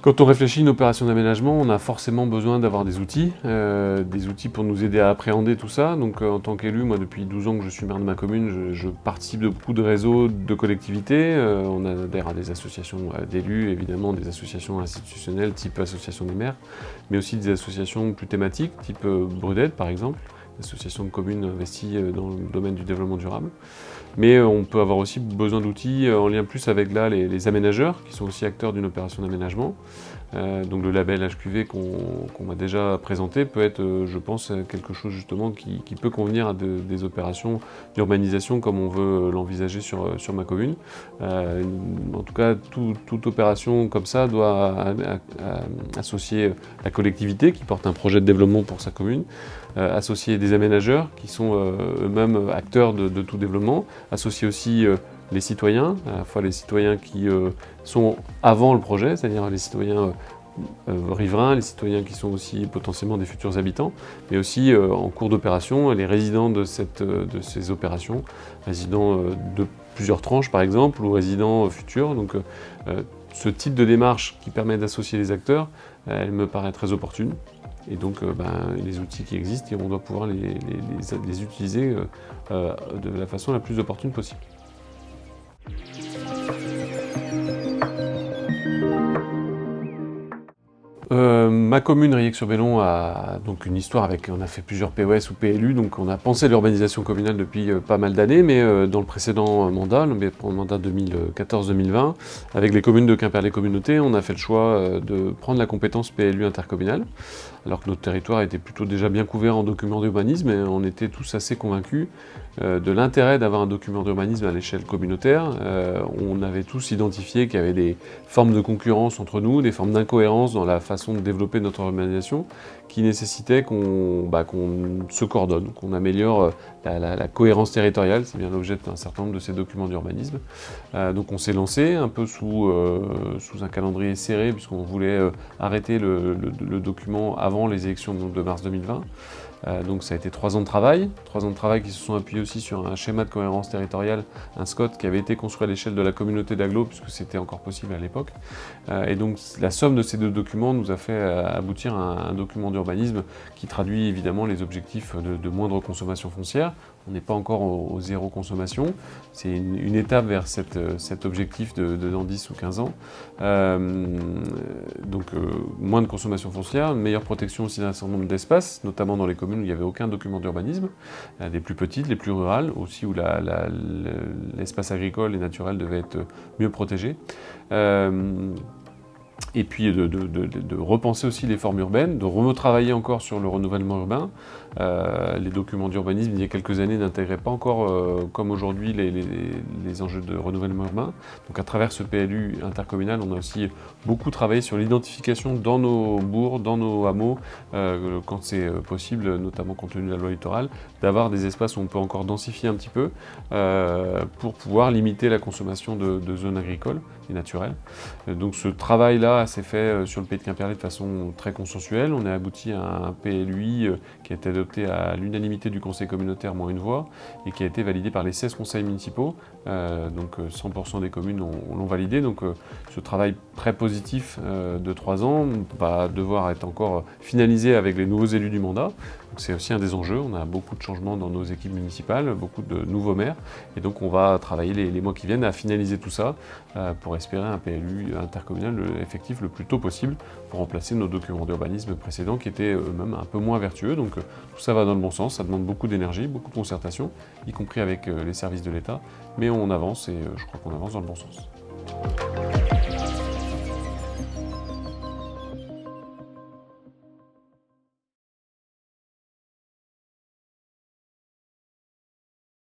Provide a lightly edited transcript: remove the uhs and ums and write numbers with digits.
Quand on réfléchit à une opération d'aménagement, on a forcément besoin d'avoir des outils pour nous aider à appréhender tout ça. Donc en tant qu'élu, moi depuis 12 ans que je suis maire de ma commune, je participe de beaucoup de réseaux de collectivités. On adhère à des associations d'élus, évidemment des associations institutionnelles type association des maires, mais aussi des associations plus thématiques, type Brudette par exemple, association de communes investies dans le domaine du développement durable. Mais on peut avoir aussi besoin d'outils en lien plus avec les aménageurs, qui sont aussi acteurs d'une opération d'aménagement. Donc le label HQV qu'on m'a déjà présenté peut être, je pense, quelque chose justement qui peut convenir à des opérations d'urbanisation comme on veut l'envisager sur ma commune. En tout cas, toute opération comme ça doit associer la collectivité qui porte un projet de développement pour sa commune, associer des aménageurs qui sont eux-mêmes acteurs de tout développement, associer aussi les citoyens, à la fois les citoyens qui sont avant le projet, c'est-à-dire les citoyens riverains, les citoyens qui sont aussi potentiellement des futurs habitants, mais aussi en cours d'opération, les résidents de ces opérations, résidents de plusieurs tranches par exemple, ou résidents futurs. Donc ce type de démarche qui permet d'associer les acteurs, elle me paraît très opportune. Et donc les outils qui existent, et on doit pouvoir les utiliser de la façon la plus opportune possible. Ma commune, Riec-sur-Bellon, a donc une histoire on a fait plusieurs POS ou PLU, donc on a pensé l'urbanisation communale depuis pas mal d'années, mais dans le précédent mandat, le mandat 2014-2020, avec les communes de Quimperlé-Communauté, on a fait le choix de prendre la compétence PLU intercommunale, alors que notre territoire était plutôt déjà bien couvert en documents d'urbanisme, et on était tous assez convaincus de l'intérêt d'avoir un document d'urbanisme à l'échelle communautaire. On avait tous identifié qu'il y avait des formes de concurrence entre nous, des formes d'incohérence dans la façon de développer notre urbanisation qui nécessitaient qu'on se coordonne, qu'on améliore la cohérence territoriale, c'est bien l'objet d'un certain nombre de ces documents d'urbanisme. Donc on s'est lancé un peu sous un calendrier serré puisqu'on voulait arrêter le document avant les élections de mars 2020. Donc ça a été 3 ans de travail qui se sont appuyés aussi sur un schéma de cohérence territoriale, un SCOT qui avait été construit à l'échelle de la communauté d'agglo, puisque c'était encore possible à l'époque. Et donc la somme de ces 2 documents nous a fait aboutir à un document d'urbanisme qui traduit évidemment les objectifs de moindre consommation foncière. On n'est pas encore au zéro consommation, c'est une étape vers cet objectif dans 10 ou 15 ans. Moins de consommation foncière, une meilleure protection aussi d'un certain nombre d'espaces, notamment dans les communes où il n'y avait aucun document d'urbanisme, les plus petites, les plus rurales, aussi où l'espace agricole et naturel devait être mieux protégé. Et puis de repenser aussi les formes urbaines, de retravailler encore sur le renouvellement urbain. Les documents d'urbanisme, il y a quelques années, n'intégraient pas encore, comme aujourd'hui, les enjeux de renouvellement urbain. Donc à travers ce PLU intercommunal, on a aussi beaucoup travaillé sur l'identification dans nos bourgs, dans nos hameaux, quand c'est possible, notamment compte tenu de la loi littorale, d'avoir des espaces où on peut encore densifier un petit peu pour pouvoir limiter la consommation de zones agricoles et naturelles. Donc ce travail-là s'est fait sur le Pays de Quimperlé de façon très consensuelle. On a abouti à un PLUI qui a été adopté à l'unanimité du conseil communautaire moins une voix et qui a été validé par les 16 conseils municipaux. Donc 100% des communes l'ont validé. Donc ce travail très positif de 3 ans va devoir être encore finalisé avec les nouveaux élus du mandat. C'est aussi un des enjeux, on a beaucoup de changements dans nos équipes municipales, beaucoup de nouveaux maires, et donc on va travailler les mois qui viennent à finaliser tout ça pour espérer un PLU intercommunal effectif le plus tôt possible pour remplacer nos documents d'urbanisme précédents qui étaient eux-mêmes un peu moins vertueux. Donc tout ça va dans le bon sens, ça demande beaucoup d'énergie, beaucoup de concertation, y compris avec les services de l'État, mais on avance et je crois qu'on avance dans le bon sens.